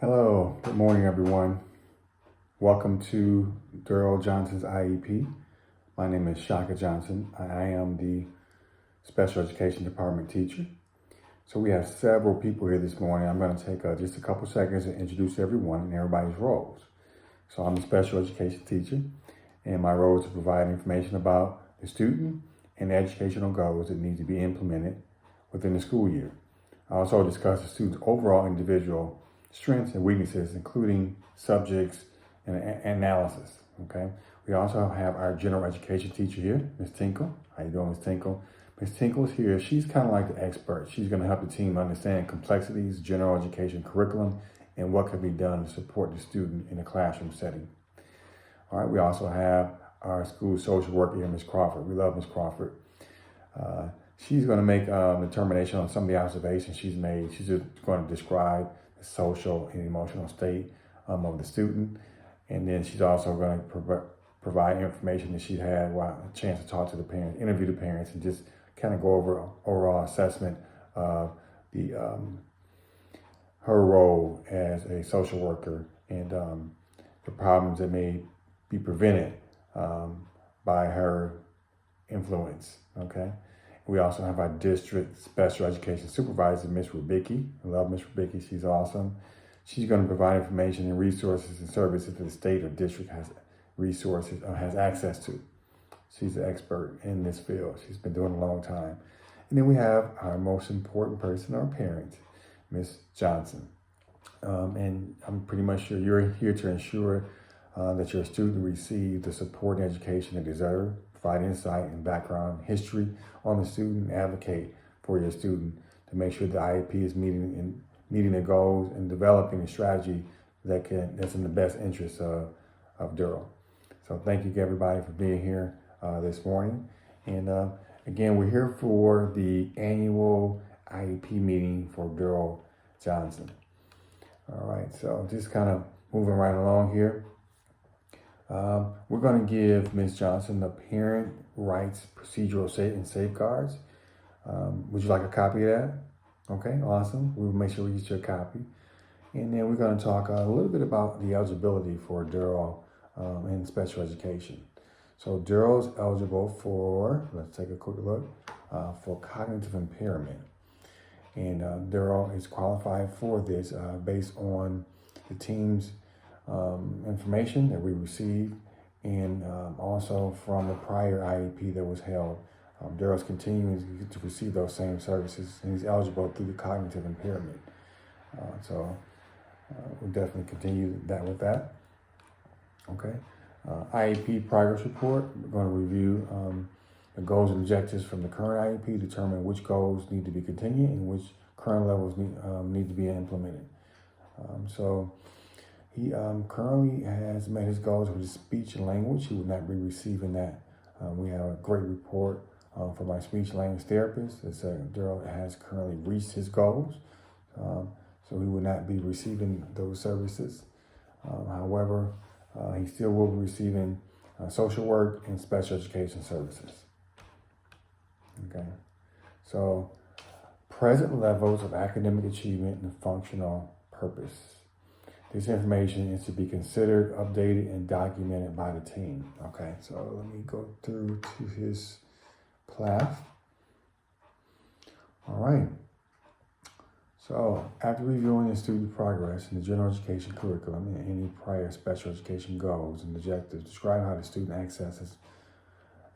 Hello, good morning, everyone. Welcome to Daryl Johnson's IEP. My name is Shaka Johnson. I am the Special Education Department teacher. So we have several people here this morning. I'm going to take just a couple seconds and introduce everyone and everybody's roles. So I'm a special education teacher, and my role is to provide information about the student and the educational goals that need to be implemented within the school year. I also discuss the student's overall individual strengths and weaknesses, including subjects and analysis. Okay. We also have our general education teacher here, Ms. Tinkle. How you doing, Ms. Tinkle? Ms. Tinkle is here. She's kind of like the expert. She's going to help the team understand complexities, general education curriculum, and what can be done to support the student in a classroom setting. All right. We also have our school social worker here, Ms. Crawford. We love Ms. Crawford. She's going to make a determination on some of the observations she's made. She's just going to describe the social and emotional state of the student. And then she's also going to provide information that she had while a chance to talk to the parents, interview the parents, and just kind of go over overall assessment of the her role as a social worker and the problems that may be prevented by her influence. Okay. We also have our district special education supervisor, Ms. Rubicki. I love Ms. Rubicki. She's awesome. She's going to provide information and resources and services that the state or district has resources or has access to. She's an expert in this field. She's been doing it a long time. And then we have our most important person, our parent, Ms. Johnson. And I'm pretty much sure you're here to ensure that your student receives the support and education they deserve, provide insight and background history on the student, advocate for your student to make sure the IEP is meeting their goals and developing a strategy that's in the best interest of Daryl. So thank you everybody for being here this morning. And again, we're here for the annual IEP meeting for Daryl Johnson. All right, so just kind of moving right along here. We're going to give Ms. Johnson the parent rights procedural and safeguards. Would you like a copy of that? Okay, awesome. We'll make sure we get you a copy. And then we're going to talk a little bit about the eligibility for Daryl in special education. So Daryl's eligible for, let's take a quick look, for cognitive impairment. And Daryl is qualified for this based on the team's information that we received and also from the prior IEP that was held. Daryl's continuing to receive those same services, and he's eligible through the cognitive impairment. So we'll definitely continue that with that. Okay. IEP progress report. We're going to review the goals and objectives from the current IEP, determine which goals need to be continued and which current levels need to be implemented. So he currently has met his goals with his speech and language. He would not be receiving that. We have a great report from our speech language therapist that said Daryl has currently reached his goals. So he would not be receiving those services. However, he still will be receiving social work and special education services. Okay. So present levels of academic achievement and functional purpose. This information is to be considered, updated, and documented by the team. Okay, so let me go through to his PLAF. All right. So after reviewing the student progress in the general education curriculum and any prior special education goals and objectives, describe how the student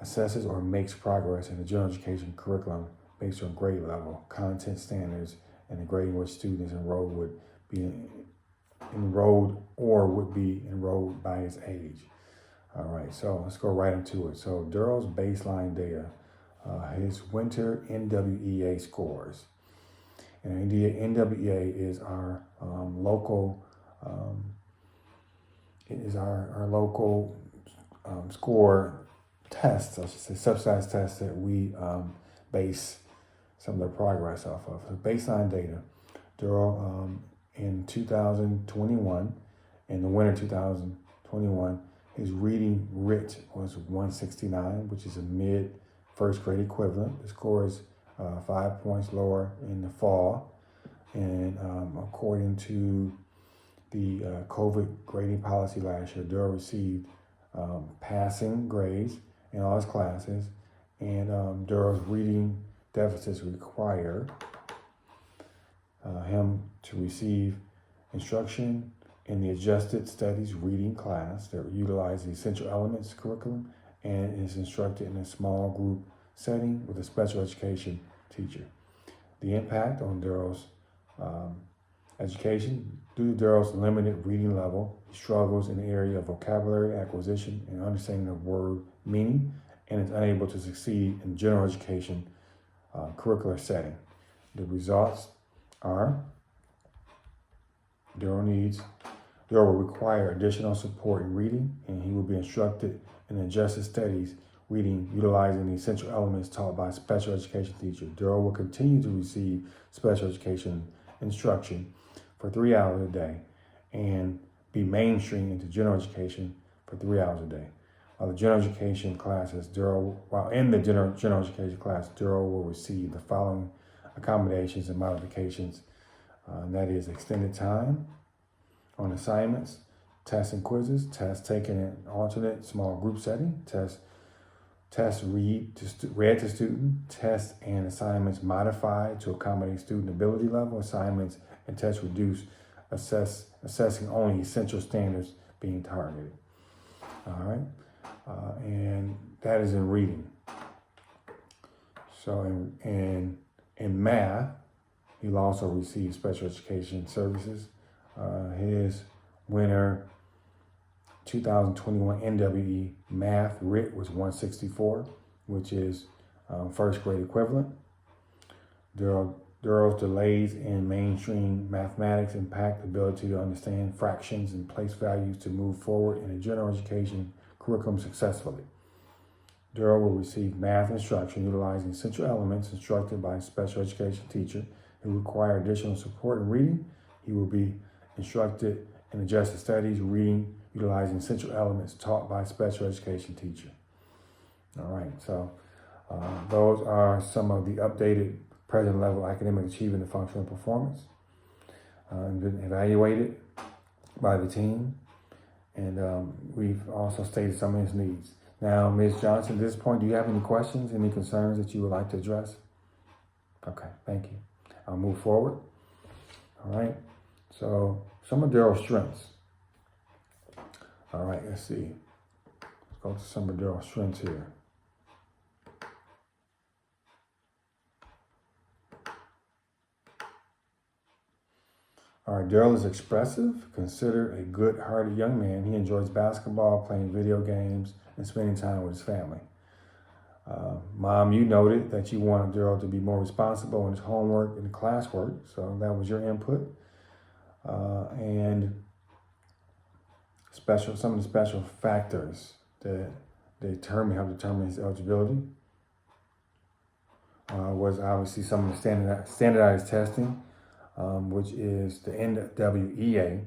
assesses or makes progress in the general education curriculum based on grade level, content standards, and the grade in which students enrolled would be enrolled by his age. All right, so let's go right into it. So Daryl's baseline data, his winter NWEA scores. And NWEA is our local score test, I should say, subsidized test that we base some of their progress off of. So baseline data, Daryl in 2021, in the winter 2021, his reading writ was 169, which is a mid first grade equivalent. The score is 5 points lower in the fall. And according to the COVID grading policy last year, Daryl received passing grades in all his classes, and Daryl's reading deficits require him to receive instruction in the adjusted studies reading class that utilizes the essential elements curriculum and is instructed in a small group setting with a special education teacher. The impact on Daryl's education: due to Daryl's limited reading level, he struggles in the area of vocabulary acquisition and understanding of word meaning, and is unable to succeed in general education curricular setting. The results are Daryl will require additional support in reading, and he will be instructed in adjusted studies reading utilizing the essential elements taught by a special education teacher. Daryl will continue to receive special education instruction for 3 hours a day and be mainstreamed into general education for 3 hours a day. While in the general education class, Daryl will receive the following accommodations and modifications, and that is extended time on assignments, tests and quizzes, tests taken in alternate small group setting, tests read to student, tests and assignments modified to accommodate student ability level, assignments and tests reduced, assessing only essential standards being targeted. All right, and that is in reading. So in math, he'll also receive special education services. His winner 2021 NWE Math RIT was 164, which is first grade equivalent. Daryl's delays in mainstream mathematics impact the ability to understand fractions and place values to move forward in a general education curriculum successfully. Daryl will receive math instruction utilizing essential elements instructed by a special education teacher who require additional support in reading. He will be instructed in adjusted studies reading utilizing essential elements taught by a special education teacher. All right, so those are some of the updated present level academic achievement and functional performance. Been evaluated by the team, and we've also stated some of his needs. Now, Ms. Johnson, at this point, do you have any questions, any concerns that you would like to address? Okay, thank you. I'll move forward. All right, so some of Daryl's strengths. All right, let's see. Let's go to some of Daryl's strengths here. All right, Daryl is expressive, considered a good-hearted young man. He enjoys basketball, playing video games, and spending time with his family. Mom, you noted that you wanted Daryl to be more responsible in his homework and classwork, so that was your input. And some of the special factors that help determine his eligibility was obviously some of the standardized testing, which is the NWEA,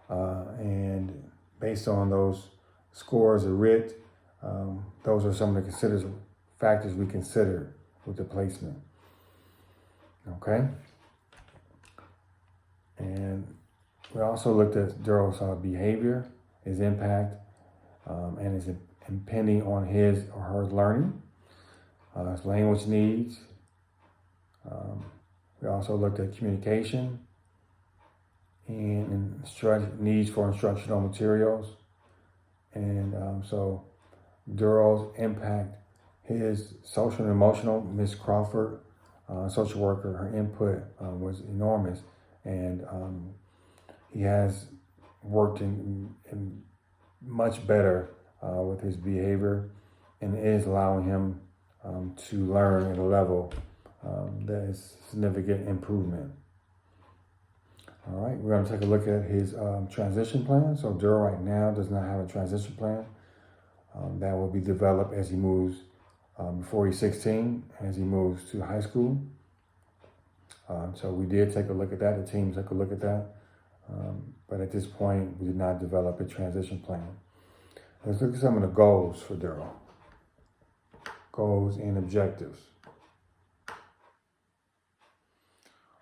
and based on those scores of RIT, those are some of the factors we consider with the placement. Okay, and we also looked at Daryl's behavior, his impact, and his impending on his or her learning, his language needs. We also looked at communication and needs for instructional materials. And so Daryl's impact, his social and emotional, Ms. Crawford, social worker, her input was enormous. And he has worked in much better with his behavior, and it is allowing him to learn at a level that is significant improvement. All right, we're going to take a look at his transition plan. So Daryl right now does not have a transition plan. That will be developed as he moves, before he's 16, as he moves to high school. So we did take a look at that. The team took a look at that. But at this point, we did not develop a transition plan. Let's look at some of the goals for Daryl. Goals and objectives.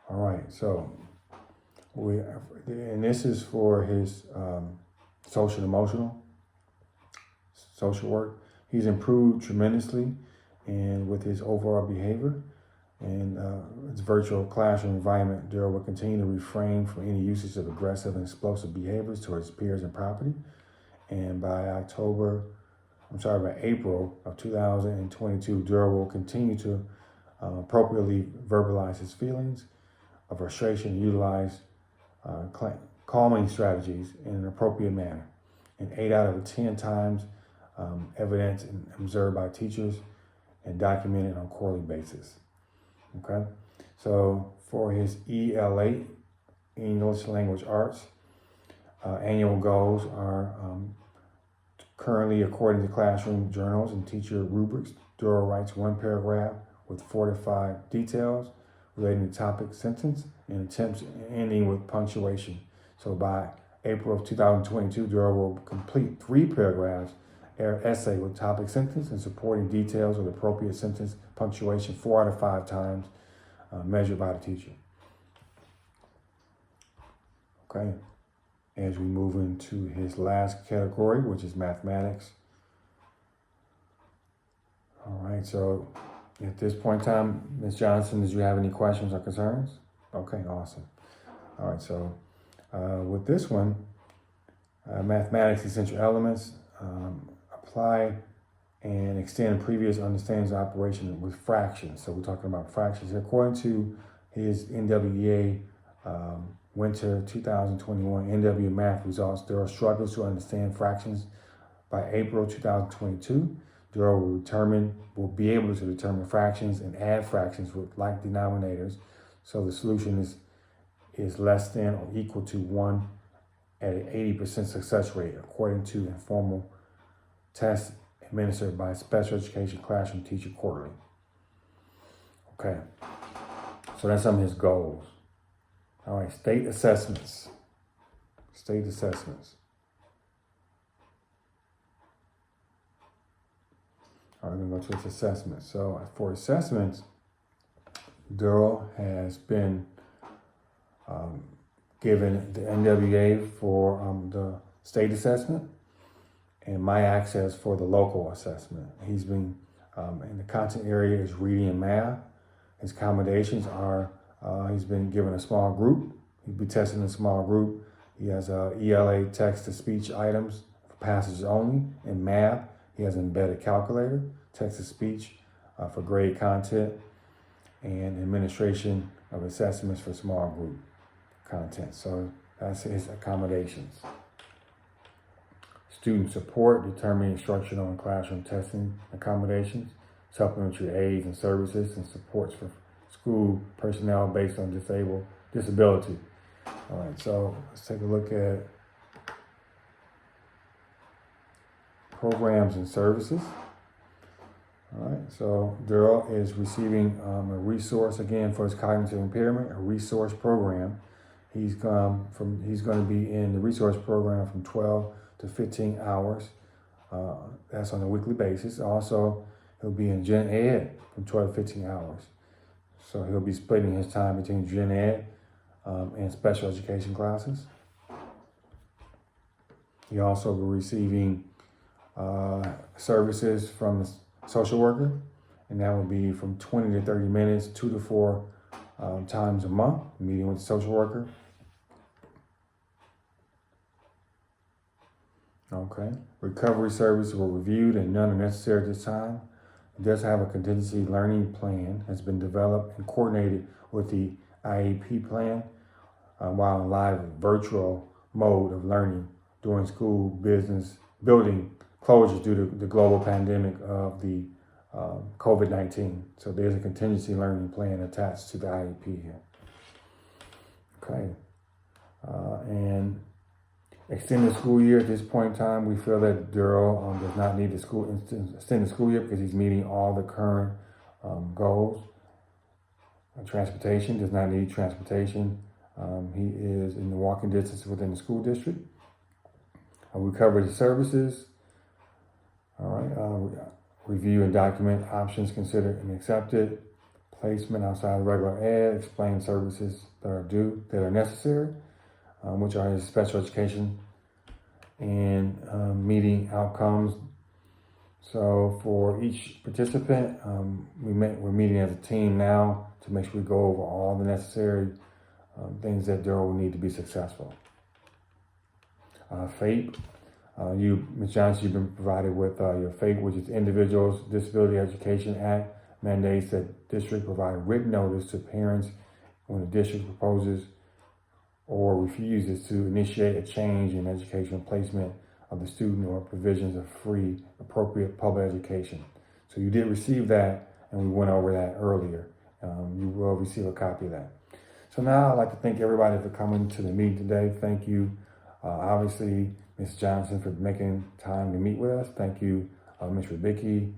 All right, so And this is for his social emotional social work. He's improved tremendously and with his overall behavior and its virtual classroom environment. Daryl will continue to refrain from any usage of aggressive and explosive behaviors towards peers and property. And by April of 2022, Daryl will continue to appropriately verbalize his feelings of frustration, utilize calming strategies in an appropriate manner. And 8 out of 10 times, evidence and observed by teachers and documented on a quarterly basis. Okay, so for his ELA, English Language Arts, annual goals are currently, according to classroom journals and teacher rubrics, Daryl writes 1 paragraph with 4 to 5 details relating to topic, sentence, and attempts ending with punctuation. So by April of 2022, Daryl will complete 3 paragraphs essay with topic, sentence, and supporting details with appropriate sentence punctuation 4 out of 5 times, measured by the teacher. Okay, as we move into his last category, which is mathematics. All right, so at this point in time, Ms. Johnson, did you have any questions or concerns? Okay, awesome. All right, so with this one, mathematics essential elements, apply and extend previous understandings of operation with fractions. So we're talking about fractions. According to his NWEA winter 2021 NW math results, there are struggles to understand fractions. By April 2022, Daryl will be able to determine fractions and add fractions with like denominators. So the solution is less than or equal to 1 at an 80% success rate, according to informal tests administered by special education classroom teacher quarterly. Okay, so that's some of his goals. All right, state assessments. State assessments. All right, we're going to go to his assessments. So for assessments, Daryl has been given the NWA for the state assessment and my access for the local assessment. He's been in the content area is reading and math. His accommodations are he's been given a small group. He'll be testing a small group. He has ELA text-to-speech items for passages only. In math, he has an embedded calculator, text-to-speech for grade content, and administration of assessments for small group content. So that's his accommodations. Student support, determining instructional and classroom testing accommodations, supplementary aids and services, and supports for school personnel based on disability. All right, so let's take a look at programs and services. All right, so Daryl is receiving a resource again for his cognitive impairment, a resource program. He's going to be in the resource program from 12 to 15 hours. That's on a weekly basis. Also, he'll be in Gen Ed from 12 to 15 hours. So he'll be splitting his time between Gen Ed and special education classes. He also will be receiving services from the social worker, and that will be from 20 to 30 minutes, 2 to 4 times a month, meeting with the social worker. Okay. Recovery services were reviewed and none are necessary at this time. It does have a contingency learning plan that's been developed and coordinated with the IEP plan while in live virtual mode of learning during school building closures due to the global pandemic of the COVID-19. So there's a contingency learning plan attached to the IEP here. Okay. And extended school year, at this point in time, we feel that Daryl does not need the extended school year because he's meeting all the current goals. Transportation, does not need transportation. He is in the walking distance within the school district. We covered the services. All right. Review and document options considered and accepted. placement outside of regular ed, explain services that are necessary, which are his special education, and meeting outcomes. So for each participant, we're meeting as a team now to make sure we go over all the necessary things that Daryl will need to be successful. FAPE, Ms. Johnson, you've been provided with your FAPE, which is Individuals Disability Education Act, mandates that district provide written notice to parents when the district proposes or refuses to initiate a change in educational placement of the student or provisions of free, appropriate public education. So you did receive that, and we went over that earlier. You will receive a copy of that. So now I'd like to thank everybody for coming to the meeting today. Thank you, obviously, Ms. Johnson, for making time to meet with us. Thank you, Ms. Rubicki,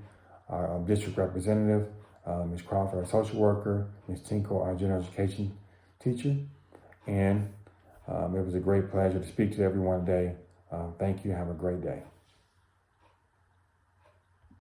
our district representative, Ms. Crawford, our social worker, Ms. Tinkle, our general education teacher. And it was a great pleasure to speak to everyone today. Thank you. Have a great day.